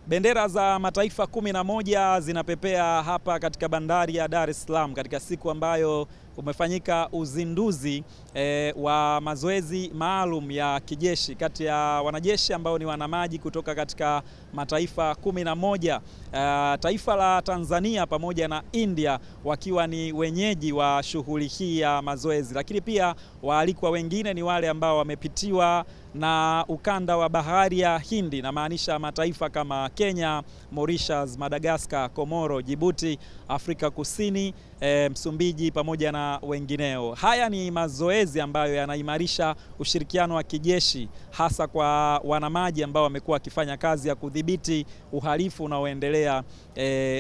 Bendera za mataifa 11 zinapepea hapa katika bandari ya Dar es Salaam katika siku ambayo umefanyika uzinduzi wa mazoezi maalum ya kijeshi kati ya wanajeshi ambao ni wanamaji kutoka katika mataifa 11. Taifa la Tanzania pamoja na India wakiwa ni wenyeji wa shughuli hii ya mazoezi, lakini pia waalikwa wengine ni wale ambao wamepitiwa na ukanda wa bahari ya Hindi, na maanisha mataifa kama Kenya, Mauritius, Madagascar, Komoro, Djibouti, Afrika Kusini, Msumbiji pamoja na wengineo. Haya ni mazoezi ambayo yanaimarisha ushirikiano wa kijeshi hasa kwa wanamaji ambao wamekuwa wakifanya kazi ya kudhibiti uhalifu unaoendelea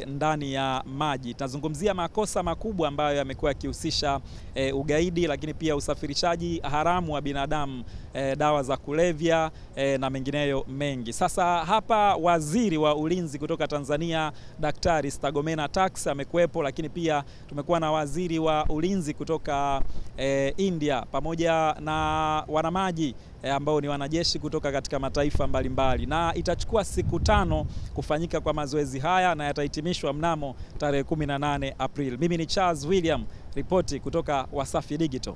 ndani ya maji. Tunazungumzia makosa makubwa ambayo yamekuwa yakihusisha ugaidi, lakini pia usafirishaji haramu wa binadamu, dawa za kulevya na mengineyo mengi. Sasa hapa waziri wa ulinzi kutoka Tanzania Daktari Stergomena Tax amekuwepo, lakini pia tumekuwa na waziri wa ulinzi kutoka India pamoja na wanamaji ambao ni wanajeshi kutoka katika mataifa mbalimbali, na itachukua siku 5 kufanyika kwa mazoezi haya na yatahitimishwa mnamo tarehe 18 Aprili. Mimi ni Charles William, ripoti kutoka Wasafi Digital.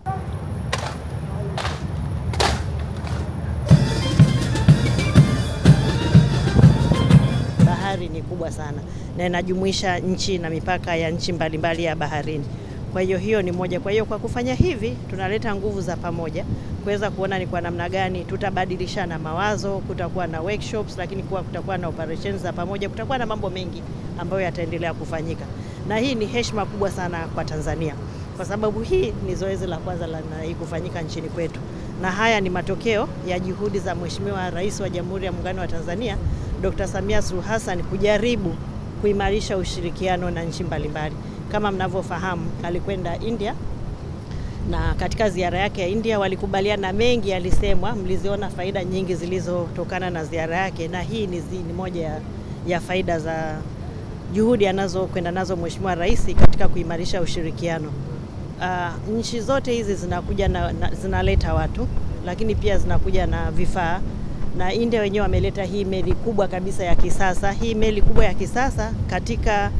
Bahari ni kubwa sana na inajumuisha nchi na mipaka ya nchi mbalimbali ya baharini. Kwa hiyo ni moja. Kwa hiyo kwa kufanya hivi tunaleta nguvu za pamoja kuweza kuona ni kwa namna gani tutabadilishana mawazo. Kutakuwa na workshops, lakini kutakuwa na operations za pamoja, kutakuwa na mambo mengi ambayo yataendelea kufanyika. Na hii ni heshima kubwa sana kwa Tanzania, kwa sababu hii ni zoezi la kwanza la kufanyika nchini kwetu, na haya ni matokeo ya juhudi za Mheshimiwa Rais wa Jamhuri ya Muungano wa Tanzania Dr. Samia Suluhu Hassan kujaribu kuimarisha ushirikiano na nchi mbalimbali. Kama mnavyofahamu, alikwenda India, na katika ziara yake ya India walikubaliana mengi yalisemwa, mliziona faida nyingi zilizotokana na ziara yake, na hii ni moja ya faida za juhudi anazokwenda nazo Mheshimiwa Rais katika kuimarisha ushirikiano. Nchi zote hizi zinakuja zinaleta watu, lakini pia zinakuja na vifaa, na India wenyewe wameleta hii meli kubwa kabisa ya kisasa. Hii meli kubwa ya kisasa katika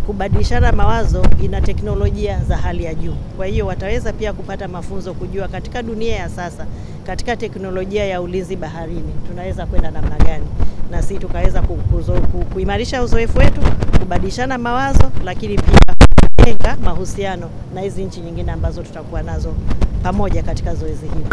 kubadilishana mawazo ina teknolojia za hali ya juu. Kwa hiyo wataweza pia kupata mafunzo kujua katika dunia ya sasa, katika teknolojia ya ulinzi baharini tunaweza kwenda namna gani, na sisi tukaweza kuimarisha uzoefu wetu, kubadilishana mawazo, lakini pia kujenga mahusiano na hizi nchi nyingine ambazo tutakuwa nazo pamoja katika zoezi hili.